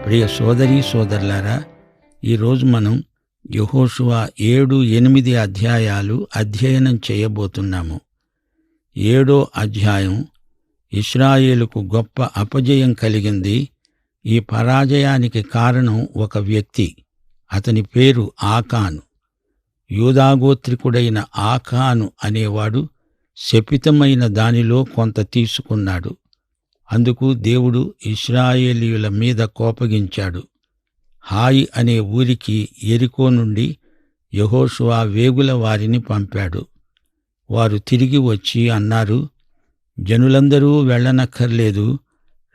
ప్రియ సోదరీ సోదరులారా, ఈరోజు మనం యెహోషువ 7, 8 అధ్యాయాలు అధ్యయనం చేయబోతున్నాము. 7వ అధ్యాయం ఇశ్రాయేలుకు గొప్ప అపజయం కలిగింది. ఈ పరాజయానికి కారణం ఒక వ్యక్తి. అతని పేరు ఆకాను. యూదాగోత్రికుడైన ఆకాను అనేవాడు శపితమైన దానిలో కొంత తీసుకున్నాడు. అందుకు దేవుడు ఇశ్రాయేలీయుల మీద కోపగించాడు. హాయి అనే ఊరికి యెరికో నుండి యెహోషువ వేగుల వారిని పంపాడు. వారు తిరిగి వచ్చి అన్నారు, జనులందరూ వెళ్ళనక్కర్లేదు,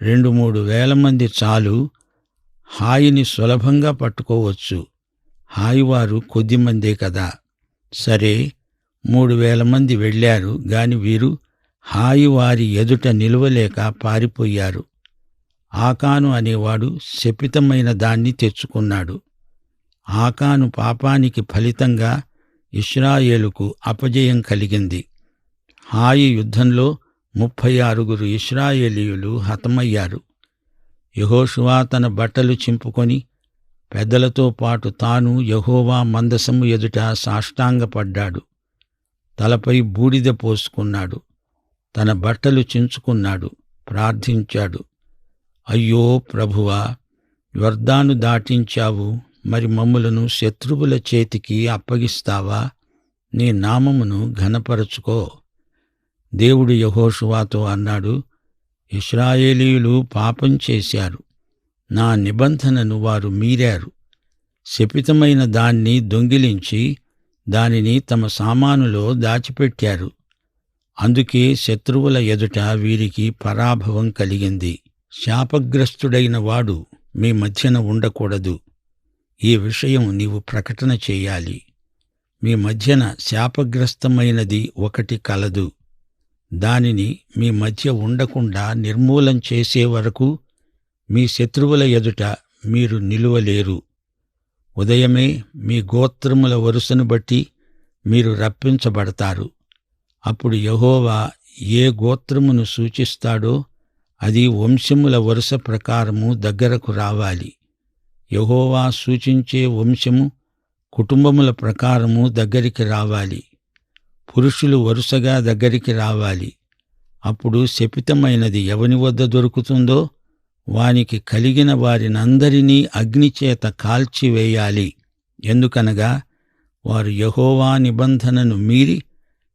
2-3 వేల మంది చాలు, హాయిని సులభంగా పట్టుకోవచ్చు. హాయివారు కొద్దిమందే కదా. సరే, 3,000 మంది వెళ్ళారు గాని వీరు హాయి వారి ఎదుట నిలువలేక పారిపోయారు. ఆకాను అనేవాడు శపితమైన దాన్ని తెచ్చుకున్నాడు. ఆకాను పాపానికి ఫలితంగా ఇశ్రాయేలుకు అపజయం కలిగింది. హాయి యుద్ధంలో 36 ఇశ్రాయేలీయులు హతమయ్యారు. యెహోషువ తన బట్టలు చింపుకొని పెద్దలతో పాటు తాను యెహోవా మందసము ఎదుట సాష్టాంగపడ్డాడు. తలపై బూడిద పోసుకున్నాడు. తన బట్టలు చించుకున్నాడు. ప్రార్థించాడు. అయ్యో ప్రభువా, యొర్దాను దాటించావు, మరి మమ్ములను శత్రువుల చేతికి అప్పగిస్తావా? నీ నామమును ఘనపరచుకో. దేవుడు యెహోషువతో అన్నాడు, ఇశ్రాయేలీయులు పాపం చేశారు. నా నిబంధనను వారు మీరారు. శపితమైన దాన్ని దొంగిలించి దానిని తమ సామానులో దాచిపెట్టారు. అందుకే శత్రువుల ఎదుట వీరికి పరాభవం కలిగింది. శాపగ్రస్తుడైన వాడు మీ మధ్యన ఉండకూడదు. ఈ విషయం నీవు ప్రకటన చేయాలి. మీ మధ్యన శాపగ్రస్తమైనది ఒకటి కలదు. దానిని మీ మధ్య ఉండకుండా నిర్మూలం చేసే వరకు మీ శత్రువుల ఎదుట మీరు నిలువలేరు. ఉదయమే మీ గోత్రముల వరుసను బట్టి మీరు రప్పించబడతారు. అప్పుడు యెహోవా ఏ గోత్రమును సూచిస్తాడో అది వంశముల వరుస ప్రకారము దగ్గరకు రావాలి. యెహోవా సూచించే వంశము కుటుంబముల ప్రకారము దగ్గరికి రావాలి. పురుషులు వరుసగా దగ్గరికి రావాలి. అప్పుడు శపితమైనది ఎవని వద్ద దొరుకుతుందో వానికి కలిగిన వారినందరినీ అగ్నిచేత కాల్చివేయాలి. ఎందుకనగా వారు యెహోవా నిబంధనను మీరి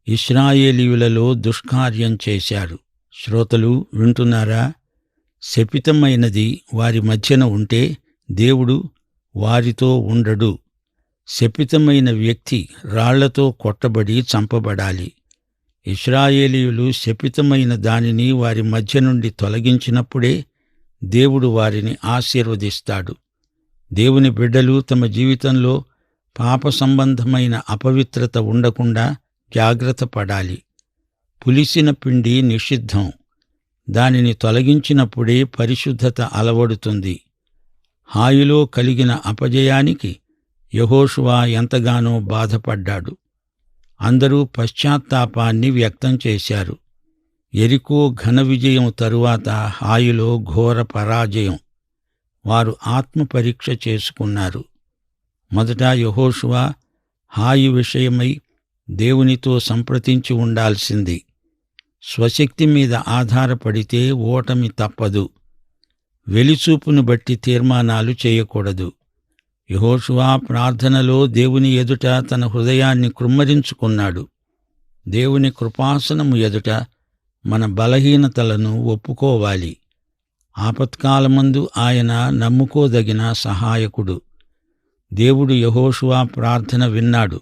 ఇశ్రాయేలీయులలో దుష్కార్యం చేశారు. శ్రోతలు వింటున్నారా? శపితమైనది వారి మధ్యన ఉంటే దేవుడు వారితో ఉండడు. శపితమైన వ్యక్తి రాళ్లతో కొట్టబడి చంపబడాలి. ఇశ్రాయేలీయులు శపితమైన దానిని వారి మధ్య నుండి తొలగించినప్పుడే దేవుడు వారిని ఆశీర్వదిస్తాడు. దేవుని బిడ్డలు తమ జీవితంలో పాప సంబంధమైన అపవిత్రత ఉండకుండా జాగ్రత్త పడాలి. పులిసిన పిండి నిషిద్ధం. దానిని తొలగించినప్పుడే పరిశుద్ధత అలవడుతుంది. హాయిలో కలిగిన అపజయానికి యెహోషువ ఎంతగానో బాధపడ్డాడు. అందరూ పశ్చాత్తాపాన్ని వ్యక్తం చేశారు. యెరికో ఘన విజయం తరువాత హాయిలో ఘోర పరాజయం. వారు ఆత్మపరీక్ష చేసుకున్నారు. మొదట యెహోషువ హాయి విషయమై దేవునితో సంప్రదించి ఉండాల్సింది. స్వశక్తి మీద ఆధారపడితే ఓటమి తప్పదు. వెలిచూపును బట్టి తీర్మానాలు చేయకూడదు. యెహోషువ ప్రార్థనలో దేవుని ఎదుట తన హృదయాన్ని కృమ్మరించుకున్నాడు. దేవుని కృపాసనము ఎదుట మన బలహీనతలను ఒప్పుకోవాలి. ఆపత్కాలమందు ఆయన నమ్ముకోదగిన సహాయకుడు. దేవుడు యెహోషువ ప్రార్థన విన్నాడు.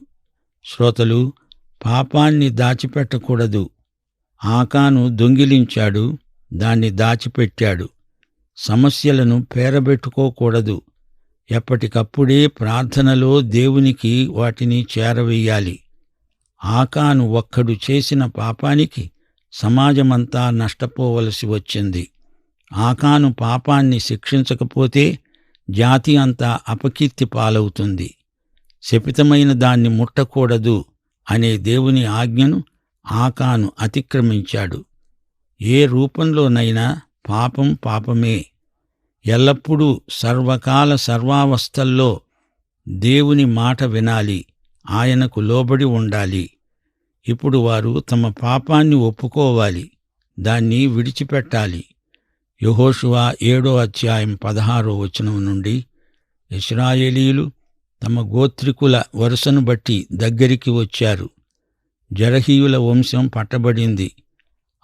శ్రోతలు, పాపాన్ని దాచిపెట్టకూడదు. ఆకాను దొంగిలించాడు, దాన్ని దాచిపెట్టాడు. సమస్యలను పేరబెట్టుకోకూడదు. ఎప్పటికప్పుడే ప్రార్థనలో దేవునికి వాటిని చేరవేయాలి. ఆకాను ఒక్కడు చేసిన పాపానికి సమాజమంతా నష్టపోవలసి వచ్చింది. ఆకాను పాపాన్ని శిక్షించకపోతే జాతి అంతా అపకీర్తి పాలవుతుంది. శపితమైన దాన్ని ముట్టకూడదు అనే దేవుని ఆజ్ఞను ఆకాను అతిక్రమించాడు. ఏ రూపంలోనైనా పాపం పాపమే. ఎల్లప్పుడూ సర్వకాల సర్వావస్థల్లో దేవుని మాట వినాలి, ఆయనకు లోబడి ఉండాలి. ఇప్పుడు వారు తమ పాపాన్ని ఒప్పుకోవాలి, దాన్ని విడిచిపెట్టాలి. యెహోషువ 7:16 నుండి ఇశ్రాయేలీయులు తమ గోత్రికుల వరుసను బట్టి దగ్గరికి వచ్చారు. జరహీయుల వంశం పట్టబడింది.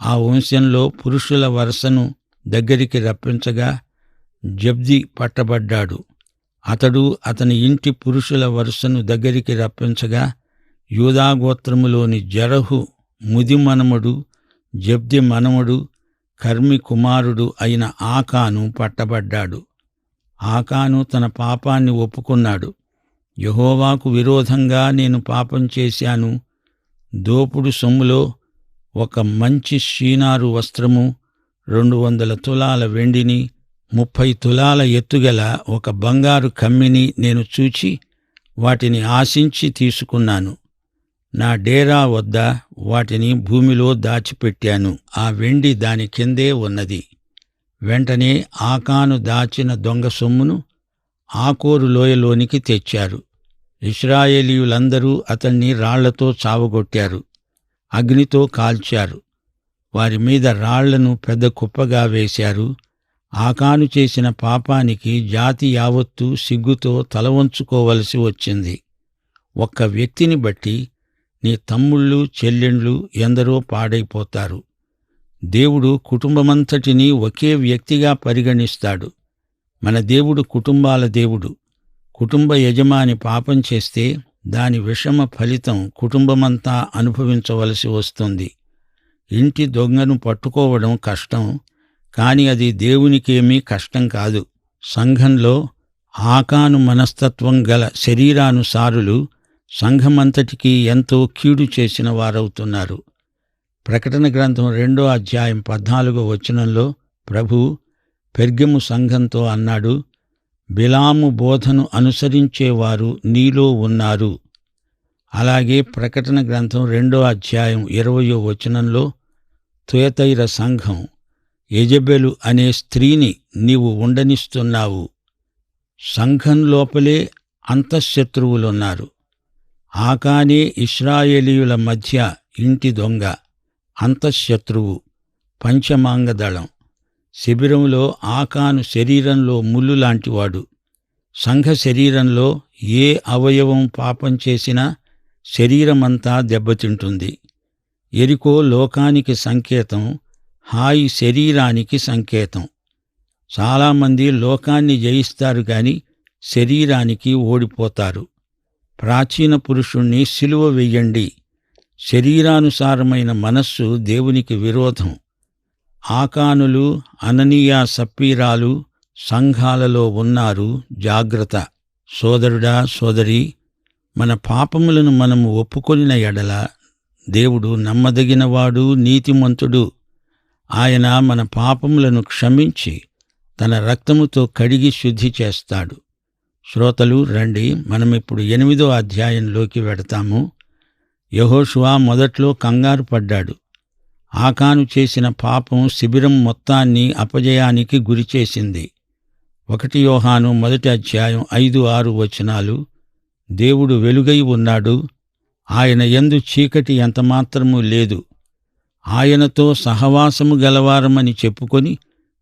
ఆ వంశంలో పురుషుల వరుసను దగ్గరికి రప్పించగా జబ్ది పట్టబడ్డాడు. అతడు అతని ఇంటి పురుషుల వరుసను దగ్గరికి రప్పించగా యూదాగోత్రములోని జరహు ముది మనమడు, జబ్ది మనమడు, కర్మి కుమారుడు అయిన ఆకాను పట్టబడ్డాడు. ఆకాను తన పాపాన్ని ఒప్పుకున్నాడు. యెహోవాకు విరోధంగా నేను పాపం చేశాను. దోపుడు సొమ్ములో ఒక మంచి షీనారు వస్త్రము, 200 తులాల వెండిని, 30 తులాల ఎత్తుగల ఒక బంగారు కమ్మిని నేను చూచి వాటిని ఆశించి తీసుకున్నాను. నా డేరా వద్ద వాటిని భూమిలో దాచిపెట్టాను. ఆ వెండి దాని కిందే ఉన్నది. వెంటనే ఆకాను దాచిన దొంగ సొమ్మును ఆకోరు లోయలోనికి తెచ్చారు. ఇశ్రాయేలీయులందరూ అతన్ని రాళ్లతో చావగొట్టారు, అగ్నితో కాల్చారు. వారి మీద రాళ్లను పెద్ద కుప్పగా వేశారు. ఆకాను చేసిన పాపానికి జాతి యావత్తూ సిగ్గుతో తలవంచుకోవలసి వచ్చింది. ఒక్క వ్యక్తిని బట్టి నీ తమ్ముళ్ళు చెల్లెండ్లు ఎందరో పాడైపోతారు. దేవుడు కుటుంబమంతటినీ ఒకే వ్యక్తిగా పరిగణిస్తాడు. మన దేవుడు కుటుంబాల దేవుడు. కుటుంబ యజమాని పాపం చేస్తే దాని విషమ ఫలితం కుటుంబమంతా అనుభవించవలసి వస్తుంది. ఇంటి దొంగను పట్టుకోవడం కష్టం, కాని అది దేవునికేమీ కష్టం కాదు. సంఘంలో ఆకాను మనస్తత్వం గల శరీరానుసారులు సంఘమంతటికీ ఎంతో కీడు చేసిన వారవుతున్నారు. ప్రకటన గ్రంథం 2:14 ప్రభు పెర్గెము సంఘంతో అన్నాడు, బిలాము బోధను అనుసరించేవారు నీలో ఉన్నారు. అలాగే ప్రకటన గ్రంథం 2:20 తుయతైర సంఘం, యెజెబెలు అనే స్త్రీని నీవు ఉండనిస్తున్నావు. సంఘం లోపలే అంతఃశత్రువులున్నారు. ఆకానే ఇశ్రాయేలీయుల మధ్య ఇంటి దొంగ, అంతఃశత్రువు, పంచమాంగదళం. శిబిరంలో ఆకాను శరీరంలో ముళ్ళు లాంటివాడు. సంఘ శరీరంలో ఏ అవయవం పాపం చేసినా శరీరమంతా దెబ్బతింటుంది. ఎరికో లోకానికి సంకేతం, హాయి శరీరానికి సంకేతం. చాలామంది లోకాన్ని జయిస్తారు గాని శరీరానికి ఓడిపోతారు. ప్రాచీన పురుషుణ్ణి సిలువ వెయ్యండి. శరీరానుసారమైన మనస్సు దేవునికి విరోధం. ఆకానులు, అననీయా సప్పీరాలు సంఘాలలో ఉన్నారు, జాగ్రత్త. సోదరుడా సోదరి, మన పాపములను మనము ఒప్పుకొనిన ఎడల దేవుడు నమ్మదగినవాడు, నీతిమంతుడు. ఆయన మన పాపములను క్షమించి తన రక్తముతో కడిగి శుద్ధి చేస్తాడు. శ్రోతలు రండి, మనమిప్పుడు 8వ అధ్యాయంలోకి వెడతాము. యెహోషువ మొదట్లో కంగారు పడ్డాడు. ఆకాను చేసిన పాపం శిబిరం మొత్తాన్ని అపజయానికి గురిచేసింది. 1 యోహాను 1:5-6 దేవుడు వెలుగై ఉన్నాడు, ఆయన యందు చీకటి ఎంతమాత్రమూ లేదు. ఆయనతో సహవాసము గలవారమని చెప్పుకొని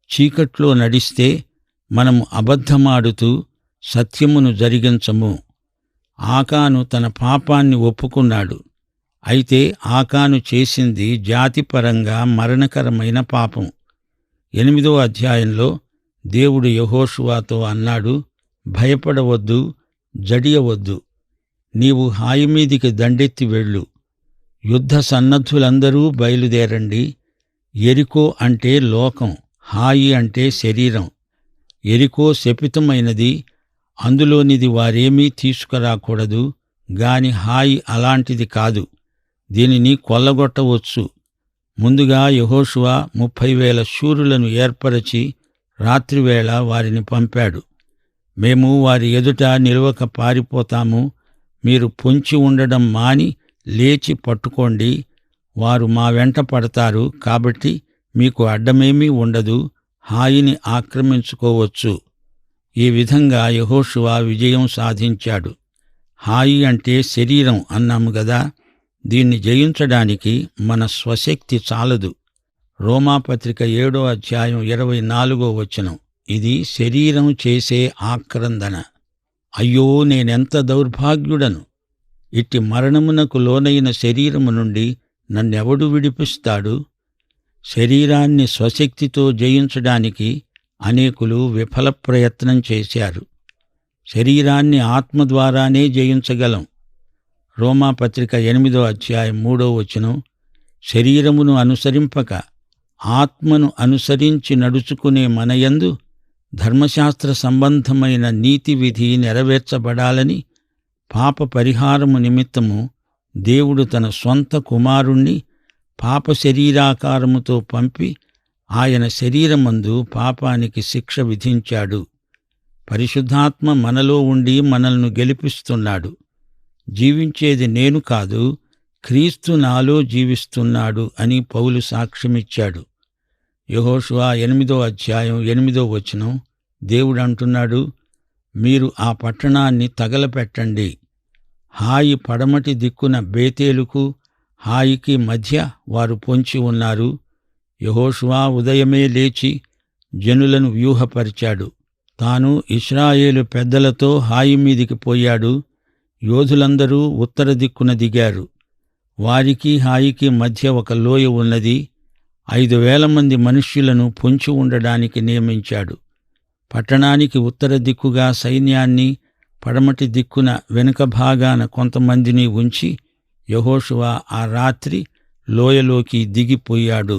చీకట్లో నడిస్తే మనము అబద్ధమాడుతూ సత్యమును జరిగించము. ఆకాను తన పాపాన్ని ఒప్పుకున్నాడు. అయితే ఆకాను చేసింది జాతిపరంగా మరణకరమైన పాపం. 8వ అధ్యాయంలో దేవుడు యెహోషువతో అన్నాడు, భయపడవద్దు, జడియవద్దు. నీవు హాయి మీదికి దండెత్తి వెళ్ళు. యుద్ధ సన్నద్ధులందరూ బయలుదేరండి. ఎరికో అంటే లోకం, హాయి అంటే శరీరం. ఎరికో శపితమైనది, అందులోనిది వారేమీ తీసుకురాకూడదు. గాని హాయి అలాంటిది కాదు, దీనిని కొల్లగొట్టవచ్చు. ముందుగా యెహోషువ 30,000 శూరులను ఏర్పరచి రాత్రివేళ వారిని పంపాడు. మేము వారి ఎదుట నిలవక పారిపోతాము. మీరు పొంచి ఉండడం మాని లేచి పట్టుకోండి. వారు మా వెంట పడతారు, కాబట్టి మీకు అడ్డమేమీ ఉండదు. హాయిని ఆక్రమించుకోవచ్చు. ఈ విధంగా యెహోషువ విజయం సాధించాడు. హాయి అంటే శరీరం అన్నాము గదా. దీన్ని జయించడానికి మన స్వశక్తి చాలదు. రోమాపత్రిక 7వ అధ్యాయం 24వ వచనం. ఇది శరీరం చేసే ఆక్రందన. అయ్యో, నేనెంత దౌర్భాగ్యుడను! ఇట్టి మరణమునకు లోనైన శరీరము నుండి నన్నెవడు విడిపిస్తాడు? శరీరాన్ని స్వశక్తితో జయించడానికి అనేకులు విఫల ప్రయత్నం చేశారు. శరీరాన్ని ఆత్మ ద్వారానే జయించగలం. రోమాపత్రిక 8వ అధ్యాయం 3వ వచనం. శరీరమును అనుసరింపక ఆత్మను అనుసరించి నడుచుకునే మనయందు ధర్మశాస్త్ర సంబంధమైన నీతి విధి నెరవేర్చబడాలని పాప పరిహారము నిమిత్తము దేవుడు తన స్వంత కుమారుణ్ణి పాప శరీరాకారముతో పంపి ఆయన శరీరమందు పాపానికి శిక్ష విధించాడు. పరిశుద్ధాత్మ మనలో ఉండి మనల్ని గెలిపిస్తున్నాడు. జీవించేది నేను కాదు, క్రీస్తు నాలో జీవిస్తున్నాడు అని పౌలు సాక్ష్యమిచ్చాడు. యెహోషువ 8వ అధ్యాయం 8వ వచనం. దేవుడు అంటున్నాడు, మీరు ఆ పట్టణాన్ని తగలపెట్టండి. హాయి పడమటి దిక్కున బేతేలుకు హాయికి మధ్య వారు పొంచి ఉన్నారు. యెహోషువ ఉదయమే లేచి జనులను వ్యూహపరిచాడు. తాను ఇశ్రాయేలు పెద్దలతో హాయి మీదికి పోయాడు. యోధులందరూ ఉత్తర దిక్కున దిగారు. వారికి హాయికి మధ్య ఒక లోయ ఉన్నది. 5,000 మంది మనుష్యులను పొంచి ఉండడానికి నియమించాడు. పట్టణానికి ఉత్తర దిక్కుగా సైన్యాన్ని, పడమటి దిక్కున వెనుక భాగాన కొంతమందిని ఉంచి యెహోషువ ఆ రాత్రి లోయలోకి దిగిపోయాడు.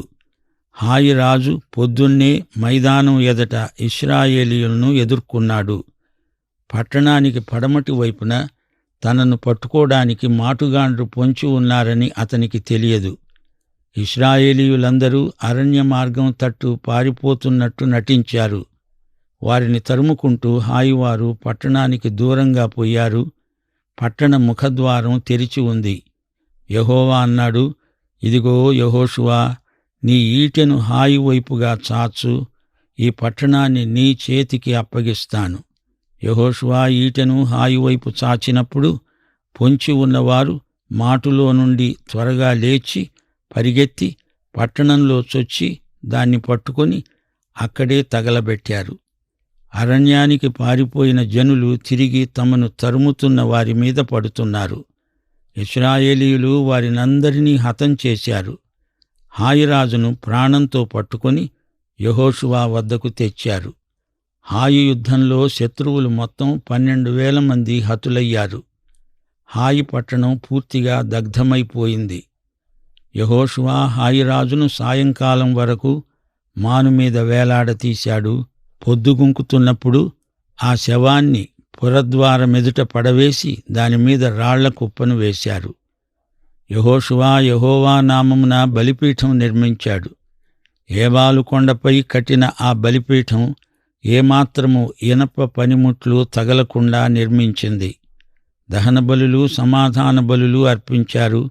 హాయి రాజు పొద్దున్నే మైదానం ఎదట ఇశ్రాయేలీయులను ఎదుర్కొన్నాడు. పట్టణానికి పడమటి వైపున తనను పట్టుకోవడానికి మాటుగాండ్రు పొంచి ఉన్నారని అతనికి తెలియదు. ఇశ్రాయేలీయులందరూ అరణ్య మార్గం తట్టు పారిపోతున్నట్టు నటించారు. వారిని తరుముకుంటూ హాయివారు పట్టణానికి దూరంగా పోయారు. పట్టణ ముఖద్వారం తెరిచి ఉంది. యెహోవా అన్నాడు, ఇదిగో యెహోషువా, నీ ఈటెను హాయి వైపుగా చాచు, ఈ పట్టణాన్ని నీ చేతికి అప్పగిస్తాను. యెహోషువ ఈటెను హాయి వైపు చాచినప్పుడు పొంచి ఉన్నవారు మాటులో నుండి త్వరగా లేచి పరిగెత్తి పట్టణంలో చొచ్చి దాన్ని పట్టుకొని అక్కడే తగలబెట్టారు. అరణ్యానికి పారిపోయిన జనులు తిరిగి తమను తరుముతున్న వారి మీద పడుతున్నారు. ఇశ్రాయేలీయులు వారినందరినీ హతం చేశారు. హాయిరాజును ప్రాణంతో పట్టుకొని యెహోషువ వద్దకు తెచ్చారు. హాయి యుద్ధంలో శత్రువులు మొత్తం 12,000 మంది హతులయ్యారు. హాయి పట్టణం పూర్తిగా దగ్ధమైపోయింది. యెహోషువ హాయిరాజును సాయంకాలం వరకు మానుమీద వేలాడతీశాడు. పొద్దుగుంకుతున్నప్పుడు ఆ శవాన్ని పురద్వారమెదుట పడవేసి దానిమీద రాళ్ల కుప్పను వేశారు. యెహోషువ యెహోవా నామమున బలిపీఠం నిర్మించాడు. ఏబాలు కొండపై కట్టిన ఆ బలిపీఠం ఏమాత్రము ఇనప పనిముట్లు తగలకుండా నిర్మించింది. దహన బలులు, సమాధాన బలులు అర్పించారు.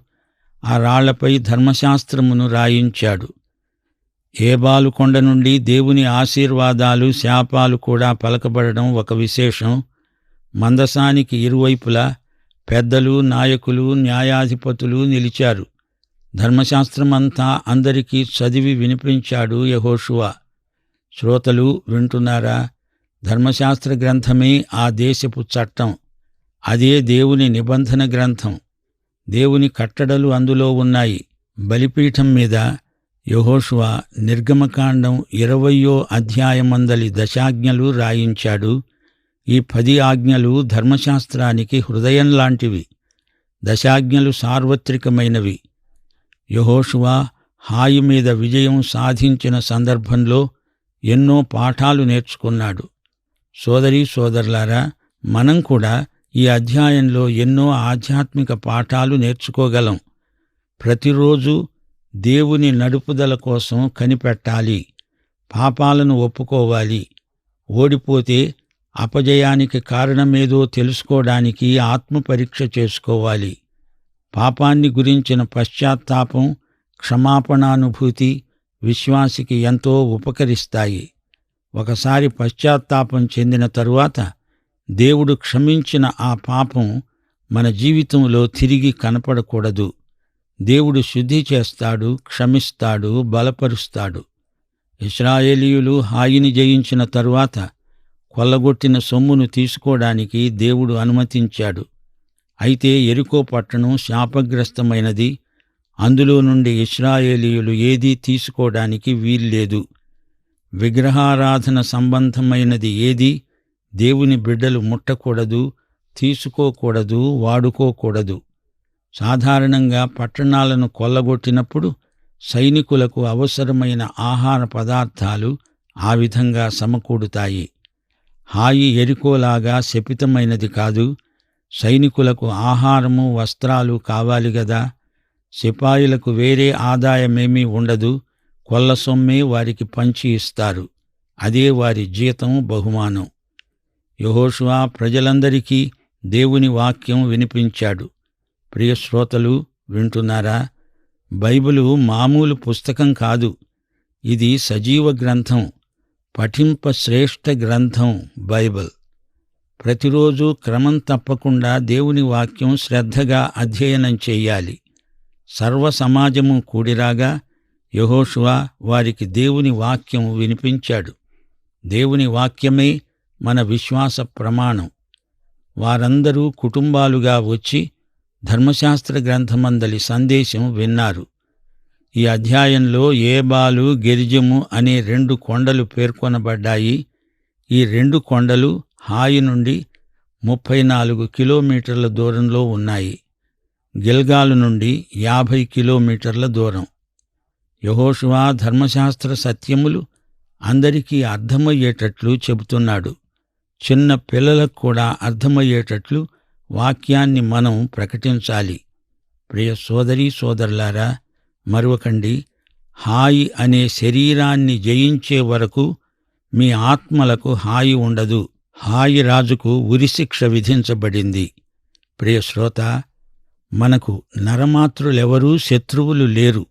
ఆ రాళ్లపై ధర్మశాస్త్రమును రాయించాడు. ఏబాలు కొండ నుండి దేవుని ఆశీర్వాదాలు, శాపాలు కూడా పలకబడడం ఒక విశేషం. మందసానికి ఇరువైపులా పెద్దలు, నాయకులు, న్యాయాధిపతులు నిలిచారు. ధర్మశాస్త్రమంతా అందరికీ చదివి వినిపించాడు యెహోషువ. శ్రోతలు వింటున్నారా? ధర్మశాస్త్ర గ్రంథమే ఆ దేశపు చట్టం. అదే దేవుని నిబంధన గ్రంథం. దేవుని కట్టడలు అందులో ఉన్నాయి. బలిపీఠం మీద యెహోషువ నిర్గమకాండం 20వ అధ్యాయమందలి దశాజ్ఞలు రాయించాడు. ఈ 10 ఆజ్ఞలు ధర్మశాస్త్రానికి హృదయం లాంటివి. దశాజ్ఞలు సార్వత్రికమైనవి. యెహోషువ హాయి మీద విజయం సాధించిన సందర్భంలో ఎన్నో పాఠాలు నేర్చుకున్నాడు. సోదరీ సోదరులారా, మనం కూడా ఈ అధ్యాయంలో ఎన్నో ఆధ్యాత్మిక పాఠాలు నేర్చుకోగలం. ప్రతిరోజు దేవుని నడుపుదల కోసం కనిపెట్టాలి. పాపాలను ఒప్పుకోవాలి. ఓడిపోతే అపజయానికి కారణమేదో తెలుసుకోవడానికి ఆత్మపరీక్ష చేసుకోవాలి. పాపాన్ని గురించిన పశ్చాత్తాపం, క్షమాపణానుభూతి విశ్వాసికి ఎంతో ఉపకరిస్తాయి. ఒకసారి పశ్చాత్తాపం చెందిన తరువాత దేవుడు క్షమించిన ఆ పాపం మన జీవితంలో తిరిగి కనపడకూడదు. దేవుడు శుద్ధి చేస్తాడు, క్షమిస్తాడు, బలపరుస్తాడు. ఇశ్రాయేలీయులు హాయిని జయించిన తరువాత కొల్లగొట్టిన సొమ్మును తీసుకోవడానికి దేవుడు అనుమతించాడు. అయితే యెరికో పట్టణం శాపగ్రస్తమైనది. అందులో నుండి ఇశ్రాయేలీయులు ఏదీ తీసుకోవడానికి వీల్లేదు. విగ్రహారాధన సంబంధమైనది ఏదీ దేవుని బిడ్డలు ముట్టకూడదు, తీసుకోకూడదు, వాడుకోకూడదు. సాధారణంగా పట్టణాలను కొల్లగొట్టినప్పుడు సైనికులకు అవసరమైన ఆహార పదార్థాలు ఆ విధంగా సమకూడుతాయి. హాయి యెరికోలాగా శపితమైనది కాదు. సైనికులకు ఆహారము, వస్త్రాలు కావాలి గదా. సిపాయిలకు వేరే ఆదాయమేమీ ఉండదు. కొల్ల సొమ్మే వారికి పంచి ఇస్తారు. అదే వారి జీతం, బహుమానం. యెహోషువ ప్రజలందరికీ దేవుని వాక్యం వినిపించాడు. ప్రియ శ్రోతలు, వింటున్నారా? బైబిలు మామూలు పుస్తకం కాదు. ఇది సజీవ గ్రంథం, పఠింప శ్రేష్ఠ గ్రంథం బైబిల్. ప్రతిరోజు క్రమం తప్పకుండా దేవుని వాక్యం శ్రద్ధగా అధ్యయనం చెయ్యాలి. సర్వ సమాజము కూడిరాగా యెహోషువ వారికి దేవుని వాక్యం వినిపించాడు. దేవుని వాక్యమే మన విశ్వాస ప్రమాణం. వారందరూ కుటుంబాలుగా వచ్చి ధర్మశాస్త్ర గ్రంథమందలి సందేశం విన్నారు. ఈ అధ్యాయంలో ఏబాలు, గెరిజము అనే 2 కొండలు పేర్కొనబడ్డాయి. ఈ 2 కొండలు హాయి నుండి 34 కిలోమీటర్ల దూరంలో ఉన్నాయి. గిల్గాలు నుండి 50 కిలోమీటర్ల దూరం. యెహోషువ ధర్మశాస్త్ర సత్యములు అందరికీ అర్థమయ్యేటట్లు చెబుతున్నాడు. చిన్న పిల్లలకు కూడా అర్థమయ్యేటట్లు వాక్యాన్ని మనం ప్రకటించాలి. ప్రియ సోదరీ సోదరులారా, మరువకండి, హాయి అనే శరీరాన్ని జయించే వరకు మీ ఆత్మలకు హాయి ఉండదు. హాయి రాజుకు ఉరిశిక్ష విధించబడింది. ప్రియ శ్రోత, మనకు నరమాతృలెవరూ శత్రువులు లేరు.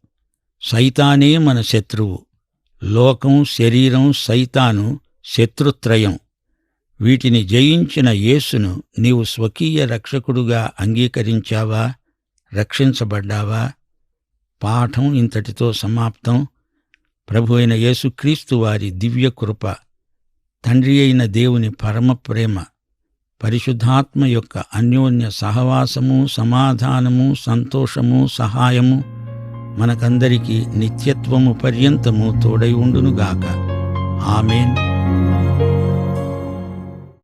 సైతానే మన శత్రువు. లోకం, శరీరం, సైతాను శత్రుత్రయం. వీటిని జయించిన యేసును నీవు స్వకీయ రక్షకుడుగా అంగీకరించావా? రక్షించబడ్డావా? పాఠం ఇంతటితో సమాప్తం. ప్రభు అయిన యేసుక్రీస్తు వారి దివ్య కృప, తండ్రి అయిన దేవుని పరమ ప్రేమ, పరిశుద్ధాత్మ యొక్క అన్యోన్య సహవాసము, సమాధానము, సంతోషము, సహాయము మనకందరికీ నిత్యత్వము పర్యంతము తోడై ఉండునుగాక. ఆమేన్.